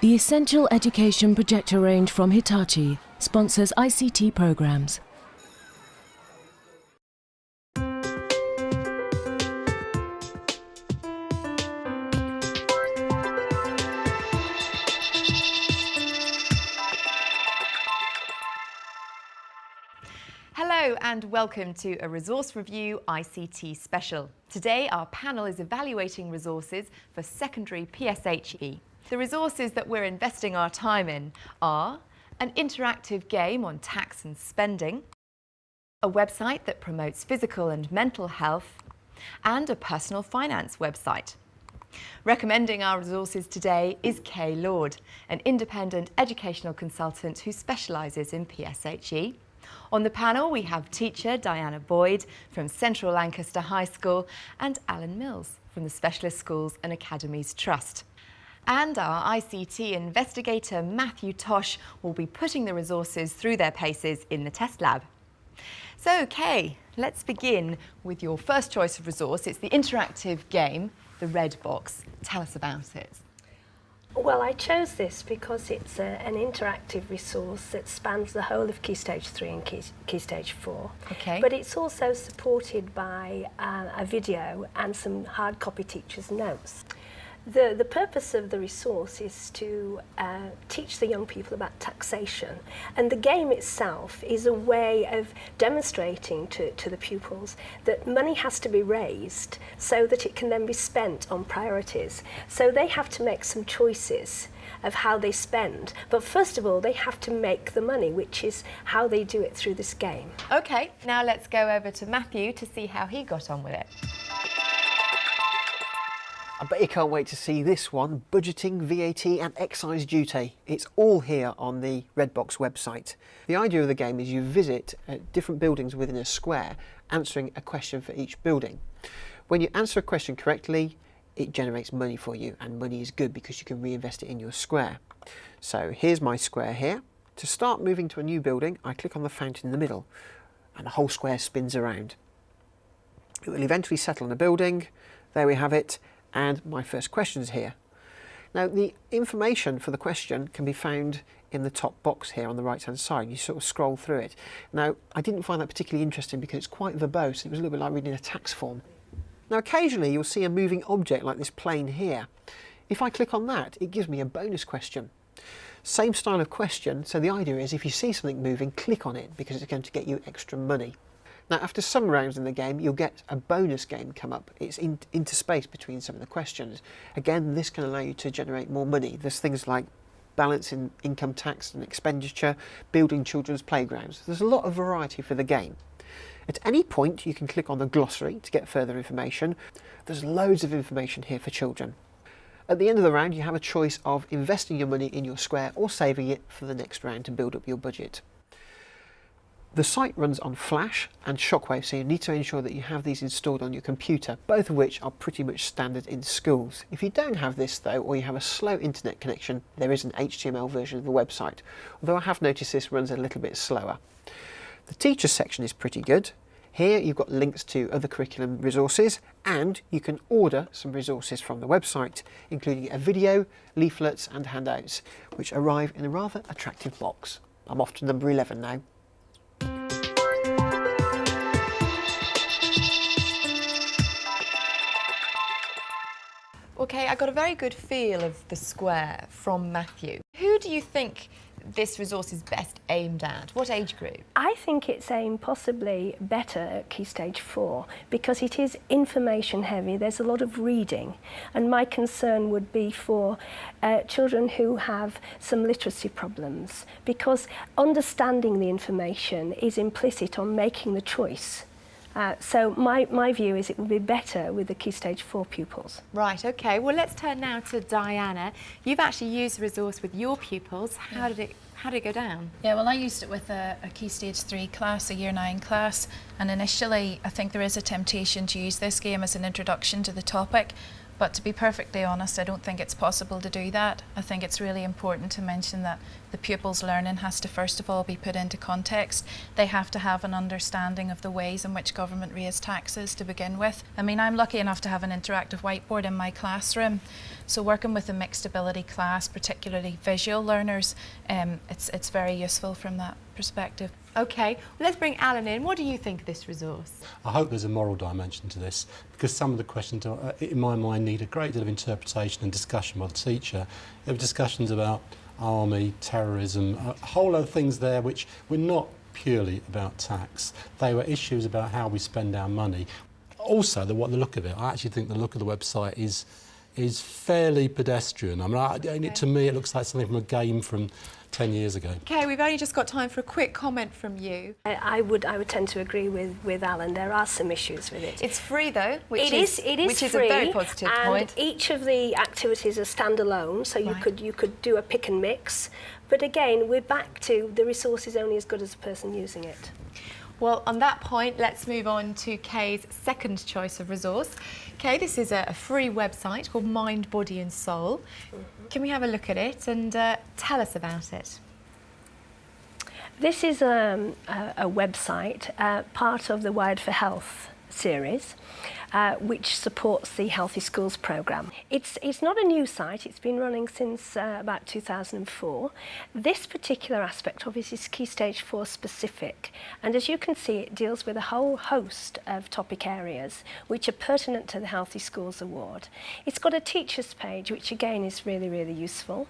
The Essential Education projector range from Hitachi sponsors ICT programs. Hello and welcome to a Resource Review ICT special. Today our panel is evaluating resources for secondary PSHE. The resources that we're investing our time in are an interactive game on tax and spending, a website that promotes physical and mental health, and a personal finance website. Recommending our resources today is Kay Lord, an independent educational consultant who specialises in PSHE. On the panel we have teacher Diana Boyd from Central Lancaster High School and Alan Mills from the Specialist Schools and Academies Trust. And our ICT investigator Matthew Tosh will be putting the resources through their paces in the test lab. So Kay, let's begin with your first choice of resource. It's the interactive game, the Red Box. Tell us about it. Well, I chose this because it's an interactive resource that spans the whole of Key Stage 3 and Key Stage 4. Okay. But it's also supported by a video and some hard copy teachers' notes. The purpose of the resource is to teach the young people about taxation, and the game itself is a way of demonstrating to the pupils that money has to be raised so that it can then be spent on priorities. So they have to make some choices of how they spend, but first of all they have to make the money, which is how they do it through this game. Okay, now let's go over to Matthew to see how he got on with it. I bet you can't wait to see this one, budgeting, VAT and excise duty. It's all here on the Redbox website. The idea of the game is you visit different buildings within a square, answering a question for each building. When you answer a question correctly, it generates money for you, and money is good because you can reinvest it in your square. So here's my square here. To start moving to a new building, I click on the fountain in the middle and the whole square spins around. It will eventually settle on a building. There we have it. And my first question is here. Now the information for the question can be found in the top box here on the right hand side. You sort of scroll through it. Now I didn't find that particularly interesting because it's quite verbose. It was a little bit like reading a tax form. Now occasionally you'll see a moving object like this plane here. If I click on that, it gives me a bonus question. Same style of question, so the idea is if you see something moving, click on it because it's going to get you extra money. Now after some rounds in the game you'll get a bonus game come up. It's interspaced between some of the questions. Again, this can allow you to generate more money. There's things like balancing income tax and expenditure, building children's playgrounds. There's a lot of variety for the game. At any point you can click on the glossary to get further information. There's loads of information here for children. At the end of the round you have a choice of investing your money in your square or saving it for the next round to build up your budget. The site runs on Flash and Shockwave, so you need to ensure that you have these installed on your computer, both of which are pretty much standard in schools. If you don't have this though, or you have a slow internet connection, there is an HTML version of the website, although I have noticed this runs a little bit slower. The teacher section is pretty good. Here you've got links to other curriculum resources, and you can order some resources from the website, including a video, leaflets and handouts, which arrive in a rather attractive box. I'm off to number 11 now. Okay, I got a very good feel of the square from Matthew. Who do you think this resource is best aimed at? What age group? I think it's aimed possibly better at Key Stage 4 because it is information heavy. There's a lot of reading, and my concern would be for children who have some literacy problems, because understanding the information is implicit on making the choice. So my view is it would be better with the Key Stage 4 pupils. Right, okay. Well, let's turn now to Diana. You've actually used the resource with your pupils. How did it go down? Yeah, well, I used it with a Key Stage 3 class, a Year 9 class, and initially I think there is a temptation to use this game as an introduction to the topic. But to be perfectly honest, I don't think it's possible to do that. I think it's really important to mention that the pupils' learning has to first of all be put into context. They have to have an understanding of the ways in which government raise taxes to begin with. I mean, I'm lucky enough to have an interactive whiteboard in my classroom. So working with a mixed ability class, particularly visual learners, it's very useful from that perspective. Okay, well, let's bring Alan in. What do you think of this resource? I hope there's a moral dimension to this, because some of the questions, in my mind, need a great deal of interpretation and discussion by the teacher. There were discussions about army, terrorism, a whole lot of things there which were not purely about tax. They were issues about how we spend our money. Also, the look of it, I actually think the look of the website is fairly pedestrian. I mean, to me, it looks like something from a game from 10 years ago. Okay, we've only just got time for a quick comment from you. I would tend to agree with Alan. There are some issues with it. It's free though, which is free, a very positive and point. each of the activities are standalone, so you could do a pick and mix. But again, we're back to the resource is only as good as the person using it. Well, on that point, let's move on to Kay's second choice of resource. Kay, this is a free website called Mind, Body and Soul. Can we have a look at it and tell us about it? This is a website, part of the Wired for Health series, which supports the Healthy Schools programme. It's not a new site, it's been running since about 2004. This particular aspect of it is Key Stage 4 specific, and as you can see, it deals with a whole host of topic areas which are pertinent to the Healthy Schools Award. It's got a teachers page, which again is really, really useful.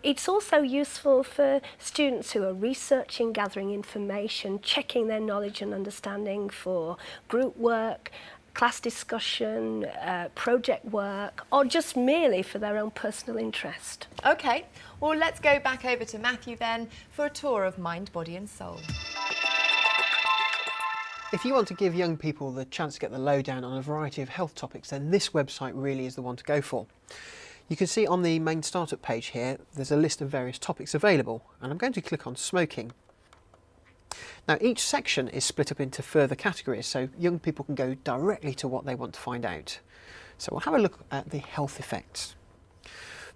It's also useful for students who are researching, gathering information, checking their knowledge and understanding for group work, class discussion, project work, or just merely for their own personal interest. Okay, well, let's go back over to Matthew then for a tour of Mind, Body and Soul. If you want to give young people the chance to get the lowdown on a variety of health topics, then this website really is the one to go for. You can see on the main startup page here, there's a list of various topics available, and I'm going to click on smoking. Now, each section is split up into further categories, so young people can go directly to what they want to find out. So we'll have a look at the health effects.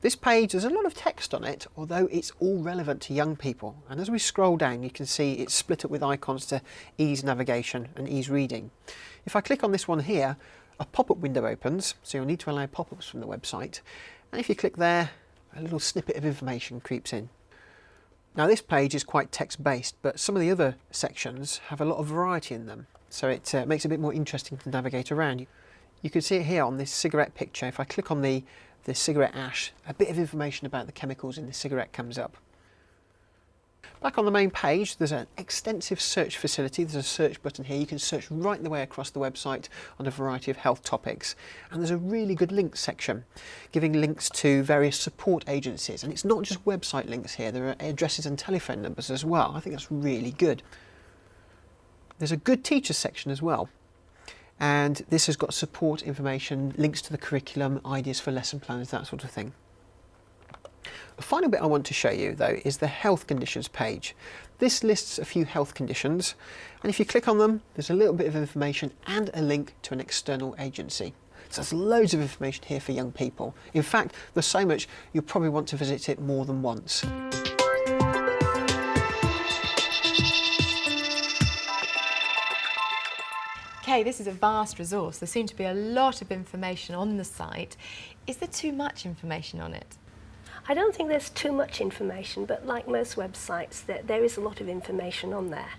This page, there's a lot of text on it, although it's all relevant to young people. And as we scroll down, you can see it's split up with icons to ease navigation and ease reading. If I click on this one here, a pop-up window opens, so you'll need to allow pop-ups from the website. And if you click there, a little snippet of information creeps in. Now, this page is quite text-based, but some of the other sections have a lot of variety in them, so it makes it a bit more interesting to navigate around. You can see it here on this cigarette picture. If I click on the cigarette ash, a bit of information about the chemicals in the cigarette comes up. Back on the main page, there's an extensive search facility. There's a search button here. You can search right the way across the website on a variety of health topics. And there's a really good links section, giving links to various support agencies. And it's not just website links here. There are addresses and telephone numbers as well. I think that's really good. There's a good teachers section as well. And this has got support information, links to the curriculum, ideas for lesson plans, that sort of thing. The final bit I want to show you, though, is the health conditions page. This lists a few health conditions, and if you click on them, there's a little bit of information and a link to an external agency. So there's loads of information here for young people. In fact, there's so much you'll probably want to visit it more than once. Okay, this is a vast resource. There seems to be a lot of information on the site. Is there too much information on it? I don't think there's too much information, but like most websites, there is a lot of information on there.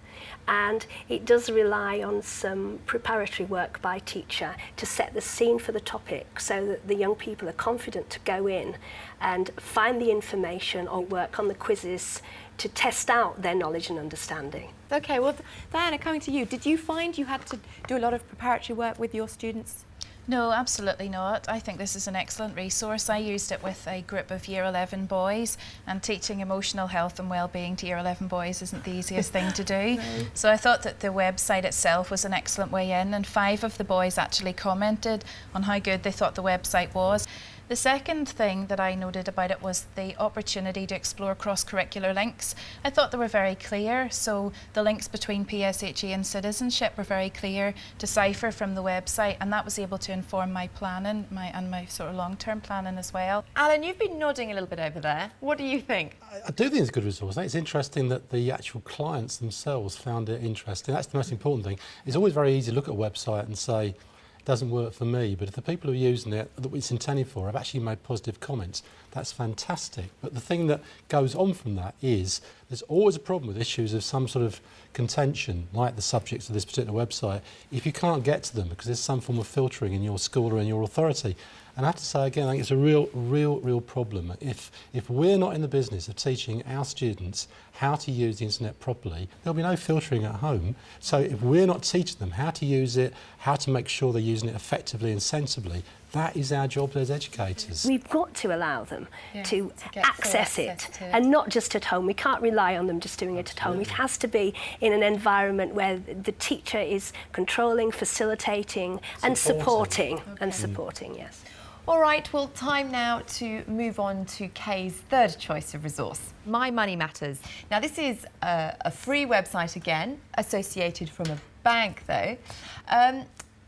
And it does rely on some preparatory work by teacher to set the scene for the topic so that the young people are confident to go in and find the information or work on the quizzes to test out their knowledge and understanding. Okay, well, Diana, coming to you, did you find you had to do a lot of preparatory work with your students? No, absolutely not. I think this is an excellent resource. I used it with a group of Year 11 boys, and teaching emotional health and well-being to Year 11 boys isn't the easiest thing to do. No. So I thought that the website itself was an excellent way in, and 5 of the boys actually commented on how good they thought the website was. The second thing that I noted about it was the opportunity to explore cross-curricular links. I thought they were very clear, so the links between PSHE and citizenship were very clear, decipher from the website, and that was able to inform my planning and my sort of long-term planning as well. Alan, you've been nodding a little bit over there. What do you think? I do think it's a good resource. I think it's interesting that the actual clients themselves found it interesting. That's the most important thing. It's always very easy to look at a website and say, it doesn't work for me, but if the people who are using it, that it's intended for, have actually made positive comments, that's fantastic. But the thing that goes on from that is there's always a problem with issues of some sort of contention, like the subjects of this particular website, if you can't get to them because there's some form of filtering in your school or in your authority. And I have to say again, I think it's a real problem. If we're not in the business of teaching our students how to use the internet properly, there'll be no filtering at home. So if we're not teaching them how to use it, how to make sure they're using it effectively and sensibly, that is our job as educators. We've got to allow them to get access full it, access to it. and not just at home. We can't rely on them just doing it at home. It has to be in an environment where the teacher is controlling, facilitating and supporting. And supporting, yes. All right, well, time now to move on to Kay's third choice of resource, My Money Matters. Now, this is a free website again, associated from a bank though.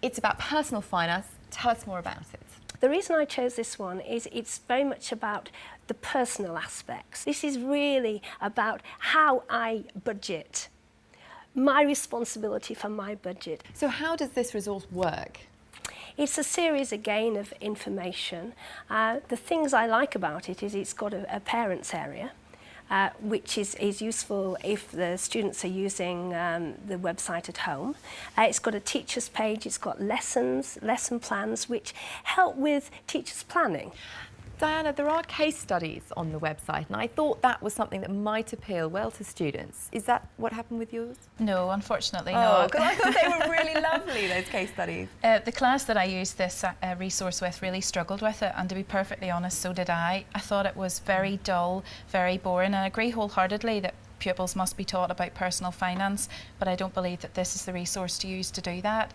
It's about personal finance. Tell us more about it. The reason I chose this one is it's very much about the personal aspects. This is really about how I budget, my responsibility for my budget. So how does this resource work? It's a series again of information. The things I like about it is it's got a parents area, which is useful if the students are using the website at home. It's got a teacher's page, it's got lessons, lesson plans, which help with teachers' planning. Diana, there are case studies on the website, and I thought that was something that might appeal well to students. Is that what happened with yours? No, unfortunately Oh, not. because I thought they were really lovely, those case studies. The class that I used this resource with really struggled with it, and to be perfectly honest, so did I. I thought it was very dull, very boring, and I agree wholeheartedly that pupils must be taught about personal finance, but I don't believe that this is the resource to use to do that.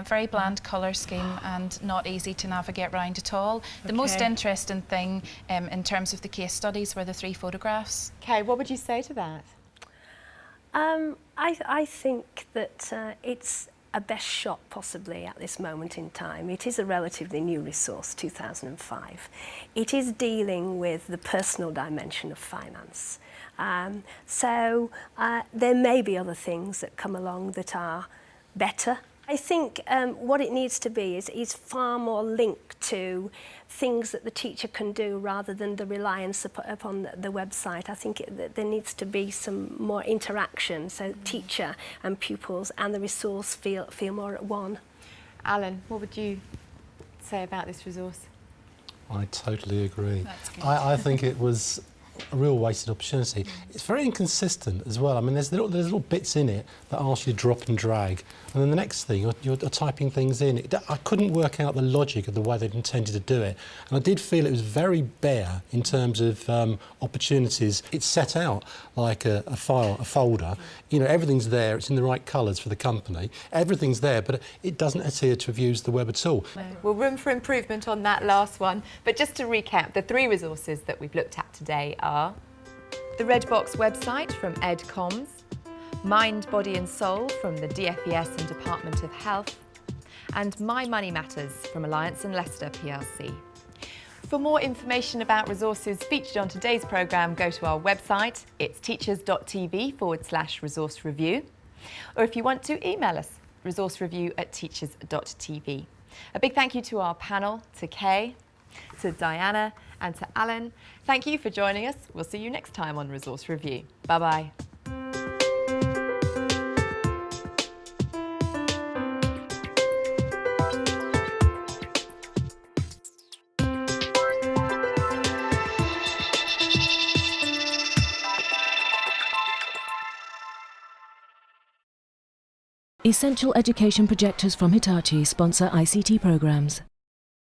Very bland colour scheme and not easy to navigate around at all. The most interesting thing in terms of the case studies were the 3 photographs. Kay, what would you say to that? I think that it's a best shot possibly at this moment in time. It is a relatively new resource, 2005. It is dealing with the personal dimension of finance. So there may be other things that come along that are better. I think what it needs to be is far more linked to things that the teacher can do rather than the reliance upon the website. I think there needs to be some more interaction, so teacher and pupils and the resource feel more at one. Alan, what would you say about this resource? I totally agree. That's good. I think it was a real wasted opportunity. It's very inconsistent as well. I mean, there's little bits in it that ask you to drop and drag, and then the next thing you're typing things in. I couldn't work out the logic of the way they'd intended to do it, and I did feel it was very bare in terms of opportunities. It's set out like a file, a folder. You know, everything's there. It's in the right colours for the company. Everything's there, but it doesn't appear to have used the web at all. Well, room for improvement on that last one. But just to recap, the 3 resources that we've looked at today are the Redbox website from EdComs, Mind, Body and Soul from the DFES and Department of Health, and My Money Matters from Alliance and Leicester plc. For more information about resources featured on today's programme, go to our website. It's teachers.tv/resource review. Or if you want to, email us, resourcereview@teachers.tv. A big thank you to our panel, to Kay, to Diana and to Alan. Thank you for joining us. We'll see you next time on Resource Review. Bye-bye. Essential education projectors from Hitachi sponsor ICT programs.